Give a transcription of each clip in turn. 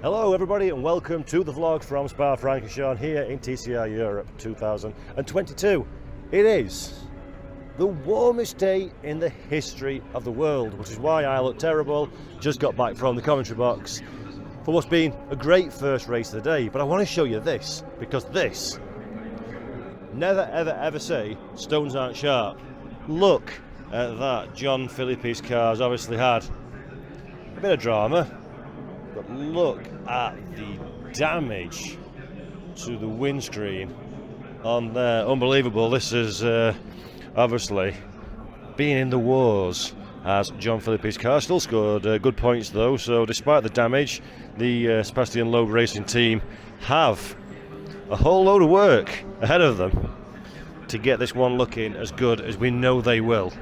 Hello everybody and welcome to the vlog from Spa-Francorchamps here in TCR Europe 2022. It is the warmest day in the history of the world, which is why I look terrible. Just got back from the commentary box for what's been a great first race of the day. But I want to show you this, because this, never ever ever say stones aren't sharp. Look at that. John Phillippe's car's obviously had a bit of drama, but look at the damage to the windscreen on there. Unbelievable. This is obviously being in the wars, as John Phillippe's car still scored good points though. So despite the damage, the Sebastian Loeb Racing team have a whole load of work ahead of them to get this one looking as good as we know they will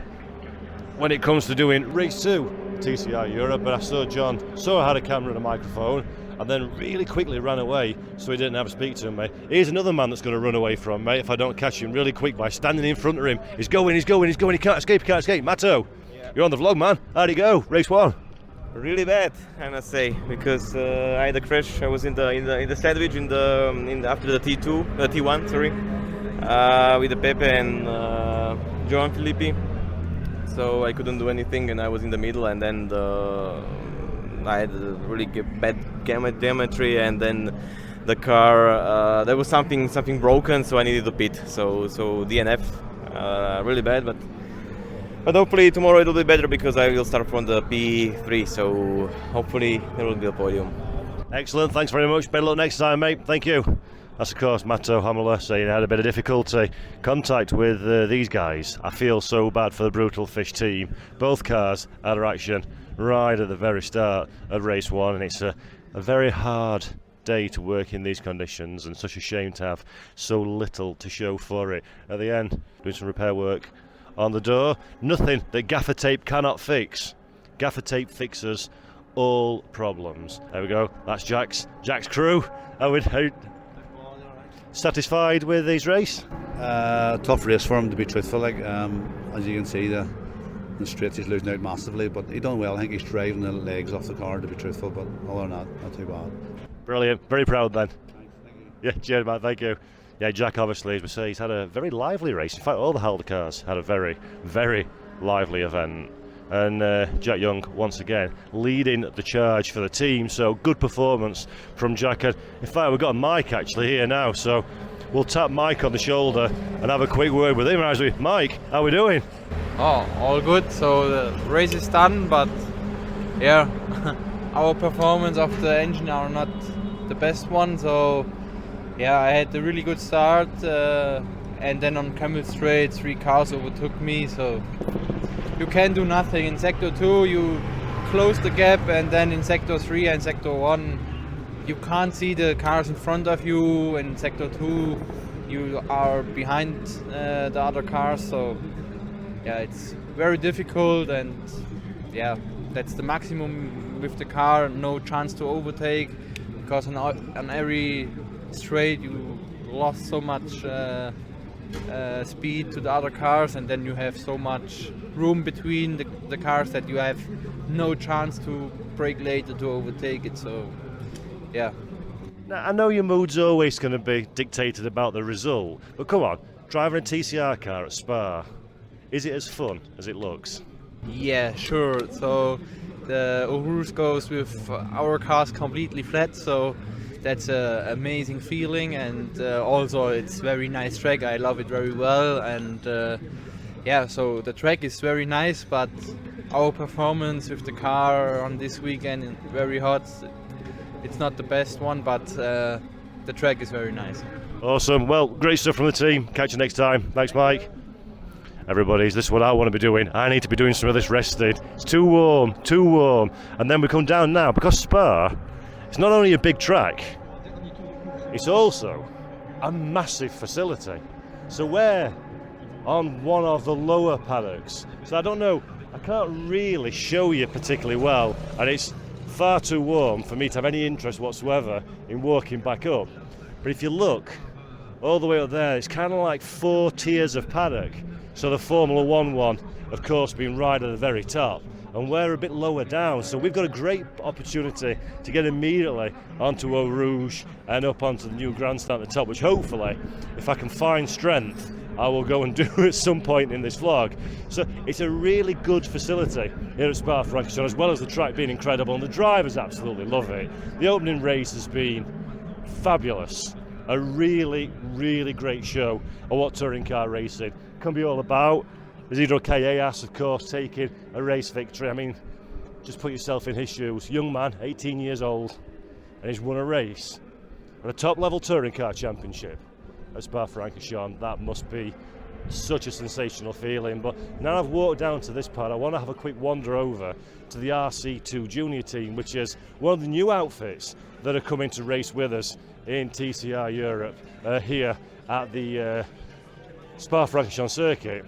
when it comes to doing race 2 TCR Europe. But I saw John I had a camera and a microphone and then really quickly ran away, so he didn't have to speak to me. Here's another man that's going to run away from me if I don't catch him really quick by standing in front of him. He's going, he can't escape. Matto, you're on the vlog, man. How'd it go? Race 1. Really bad, I must say, because I had a crash. I was in the sandwich after the T1, sorry, with the Pepe and John Philippe. So I couldn't do anything, and I was in the middle, and then I had a really bad geometry, and then the car there was something broken, so I needed to pit. So DNF, really bad, but hopefully tomorrow it will be better because I will start from the P3. So hopefully there will be a podium. Excellent, thanks very much. Better luck next time, mate. Thank you. That's of course Matto Hamela saying I had a bit of difficulty contact with these guys. I feel so bad for the Brutal Fish team. Both cars out of action right at the very start of race 1, and it's a very hard day to work in these conditions, and such a shame to have so little to show for it. At the end, doing some repair work on the door. Nothing that gaffer tape cannot fix. Gaffer tape fixes all problems. There we go. That's Jack's crew. How satisfied with his race? Tough race for him, to be truthful. As you can see, the straights he's losing out massively, but he done well. I think he's driving the legs off the car, to be truthful, but other than that, not too bad. Brilliant. Very proud then. Thanks. Yeah, cheers, man. Thank you. Yeah, Jack obviously, as we say, he's had a very lively race. In fact, all the Halder cars had a very, very lively event. And Jack Young, once again, leading the charge for the team. So good performance from Jack. And in fact, we've got a Mike actually here now. So we'll tap Mike on the shoulder and have a quick word with him. Mike, how we doing? Oh, all good. So the race is done, but yeah, our performance of the engine are not the best one. So yeah, I had a really good start, and then on Camel Straight, 3 cars overtook me. So you can do nothing. In Sector 2, you close the gap, and then in Sector 3 and Sector 1, you can't see the cars in front of you. In Sector 2, you are behind the other cars. So yeah, it's very difficult, and yeah, that's the maximum with the car. No chance to overtake, because on every straight you lost so much speed to the other cars, and then you have so much room between the cars that you have no chance to brake later to overtake it. So yeah. Now, I know your mood's always going to be dictated about the result, but come on, driving a TCR car at Spa, is it as fun as it looks? Yeah, sure. So the Urus goes with our cars completely flat, so that's an amazing feeling, and also it's very nice track. I love it very well, and yeah, so the track is very nice, but our performance with the car on this weekend very hot. It's not the best one, but the track is very nice. Awesome. Well, great stuff from the team. Catch you next time. Thanks, Mike. Everybody, this is what I want to be doing. I need to be doing some of this rested. It's too warm. And then we come down now, because Spa, it's not only a big track, it's also a massive facility. So we're on one of the lower paddocks. So I don't know, I can't really show you particularly well, and it's far too warm for me to have any interest whatsoever in walking back up. But if you look all the way up there, it's kind of like 4 tiers of paddock. So the Formula 1 one, of course, being right at the very top. and we're a bit lower down, so we've got a great opportunity to get immediately onto Eau Rouge and up onto the new grandstand at the top, which hopefully, if I can find strength, I will go and do at some point in this vlog. So it's a really good facility here at Spa-Francorchamps, as well as the track being incredible, and the drivers absolutely love it. The opening race has been fabulous. A really, really great show of what touring car racing can be all about. Isidro Callejas, of course, taking a race victory. I mean, just put yourself in his shoes. Young man, 18 years old, and he's won a race at a top-level touring car championship at Spa-Francorchamps. That must be such a sensational feeling. But now I've walked down to this part, I want to have a quick wander over to the RC2 Junior team, which is one of the new outfits that are coming to race with us in TCR Europe here at the Spa-Francorchamps circuit.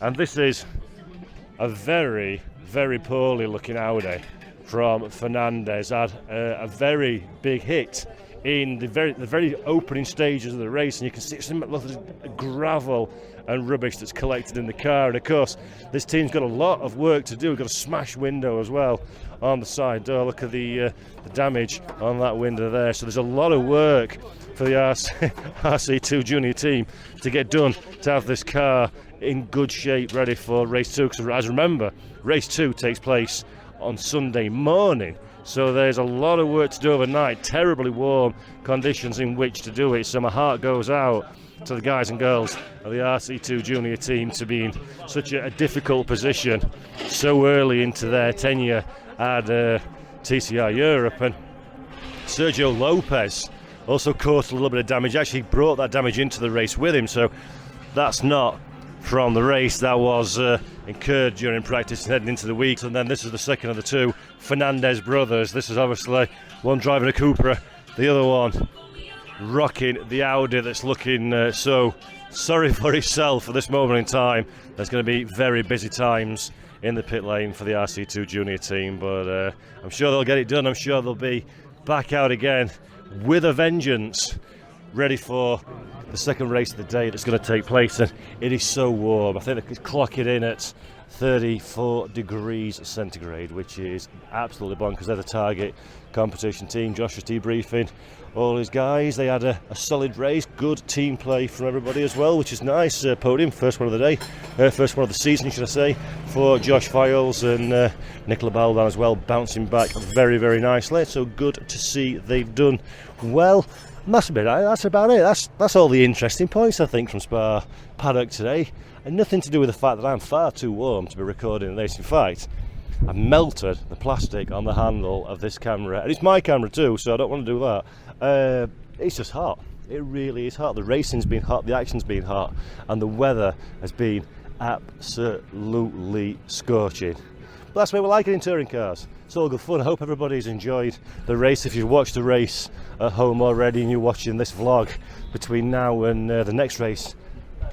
And this is a very, very poorly looking Audi from Fernandez. Had a very big hit in the very opening stages of the race, and you can see some gravel and rubbish that's collected in the car. And of course, this team's got a lot of work to do. We've got a smash window as well on the side door. Look at the damage on that window there. So there's a lot of work for the RC2 Junior team to get done to have this car in good shape, ready for race 2. Because as remember, race 2 takes place on Sunday morning. So there's a lot of work to do overnight, terribly warm conditions in which to do it. So my heart goes out to the guys and girls of the RC2 Junior team to be in such a difficult position so early into their tenure at TCR Europe. And Sergio Lopez also caused a little bit of damage, actually brought that damage into the race with him. So that's not from the race, that was incurred during practice and heading into the week. And then this is the second of the two Fernandez brothers. This is obviously one driving a Cupra, the other one rocking the Audi that's looking so sorry for himself at this moment in time. There's going to be very busy times in the pit lane for the RC2 Junior team, but I'm sure they'll get it done. I'm sure they'll be back out again with a vengeance, ready for the second race of the day that's going to take place. And it is so warm. I think they could clock it in at 34 degrees centigrade, which is absolutely bonkers. They're the target competition team. Josh was debriefing all his guys. They had a solid race, good team play from everybody as well, which is nice. Podium, first one of the day, first one of the season, should I say, for Josh Files and Nicola Balban as well, bouncing back very, very nicely. So good to see they've done well. And that's about it. That's all the interesting points, I think, from Spa paddock today, and nothing to do with the fact that I'm far too warm to be recording this. In fact, I've melted the plastic on the handle of this camera, and it's my camera too, so I don't want to do that. It's just hot. It really is hot. The racing's been hot, the action's been hot, and the weather has been absolutely scorching. But that's what we like it in touring cars. It's all good fun. I hope everybody's enjoyed the race. If you've watched the race at home already and you're watching this vlog between now and the next race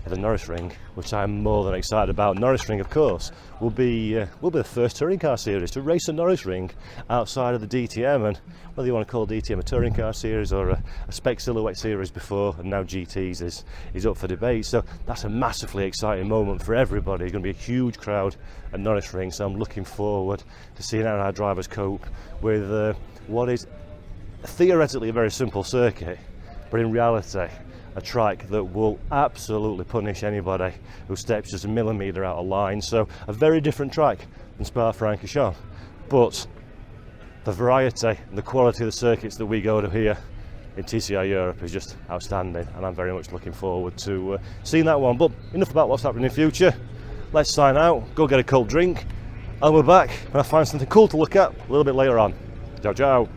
at the Nürburgring, which I'm more than excited about. Nürburgring, of course, will be the first touring car series to race at Nürburgring outside of the DTM, and whether you want to call DTM a touring car series or a spec silhouette series before and now GTs is up for debate. So that's a massively exciting moment for everybody. It's going to be a huge crowd at Nürburgring, so I'm looking forward to seeing how our drivers cope with what is theoretically a very simple circuit, but in reality a track that will absolutely punish anybody who steps just a millimetre out of line. So a very different track than Spa-Francorchamps, but the variety and the quality of the circuits that we go to here in TCR Europe is just outstanding, and I'm very much looking forward to seeing that one. But enough about what's happening in the future. Let's sign out, go get a cold drink, and we're back when I find something cool to look at a little bit later on. Ciao, ciao.